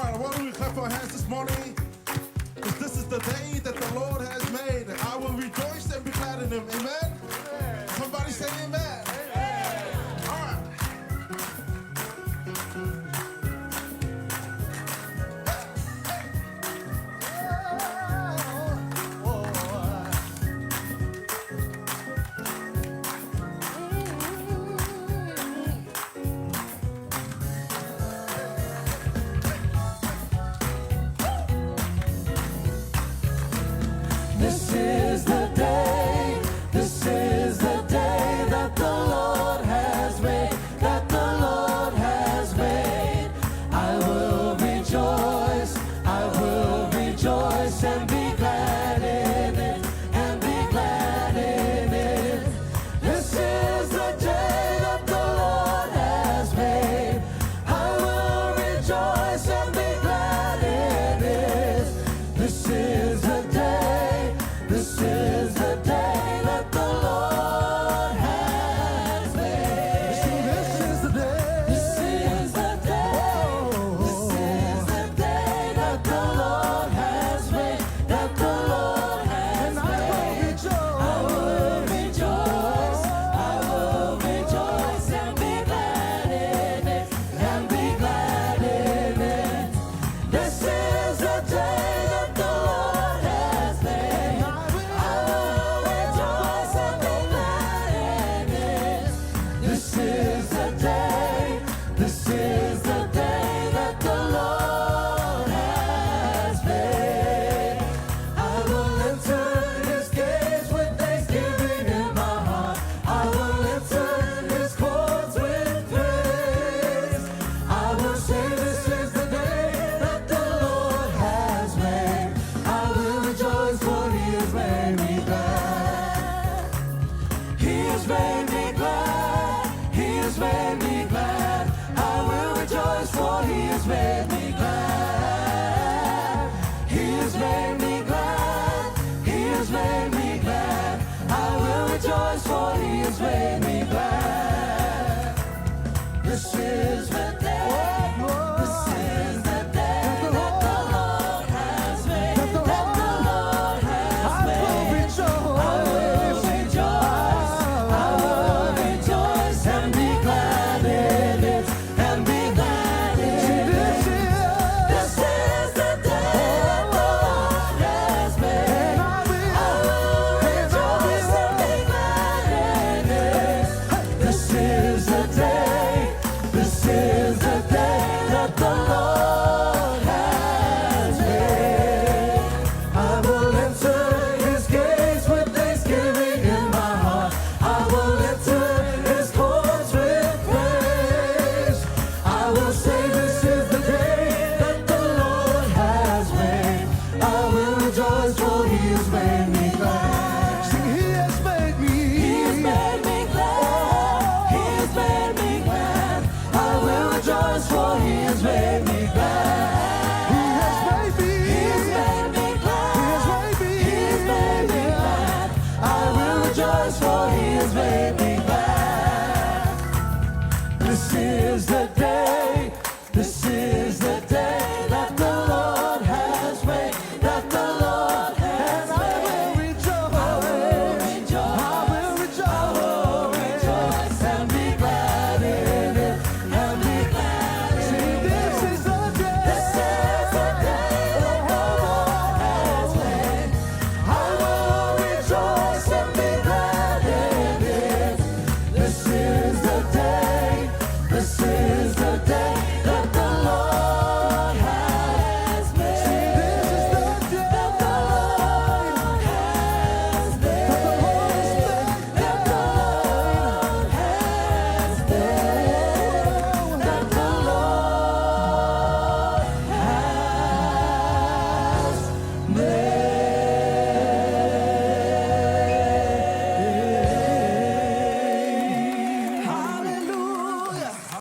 right, why don't we clap our hands this morning? Because this is the day that the Lord has made. I will rejoice and be glad in him. Amen? Amen. Somebody say amen. Amen. All right. This is the day that the Lord has made, that the Lord has made. I will rejoice and be glad in it, and be glad in it. This is the day that the Lord has made. I will rejoice and be glad in it. This is the day. This is the day that the Lord has made. This is the day. This is the day. This is the day that the Lord has made. That the Lord has made. I will rejoice. I will rejoice and be glad in it. And be glad in it. This is the day that the Lord has made. This is the day, this is the day that the Lord has made. I will enter his gates with thanksgiving in my heart. I will enter his courts with praise. I will say this is the day that the Lord has made. I will rejoice for he has made me glad. He has made me glad. He has made me glad. I will rejoice for he has made me glad. He has made me glad. He has made me glad. I will rejoice for he has made me glad. This is the day. This is the day that the Lord has made. That the Lord has made. I will rejoice. I will rejoice and be glad in it, and be glad in it. This is the day that the Lord has made. I will rejoice and be glad in it. This is the day. This is the day that the Lord has made. I will enter his gates with thanksgiving in my heart. I will enter his courts with praise. I will say this is the day that the Lord has made. I will rejoice for he has made me glad. Sing, he has made me. He has made me glad. He has made me glad. I will rejoice for he has made me glad. He has made me. He has made me glad. He has made me. He has made me glad. I will rejoice for he has made me glad. This is the day.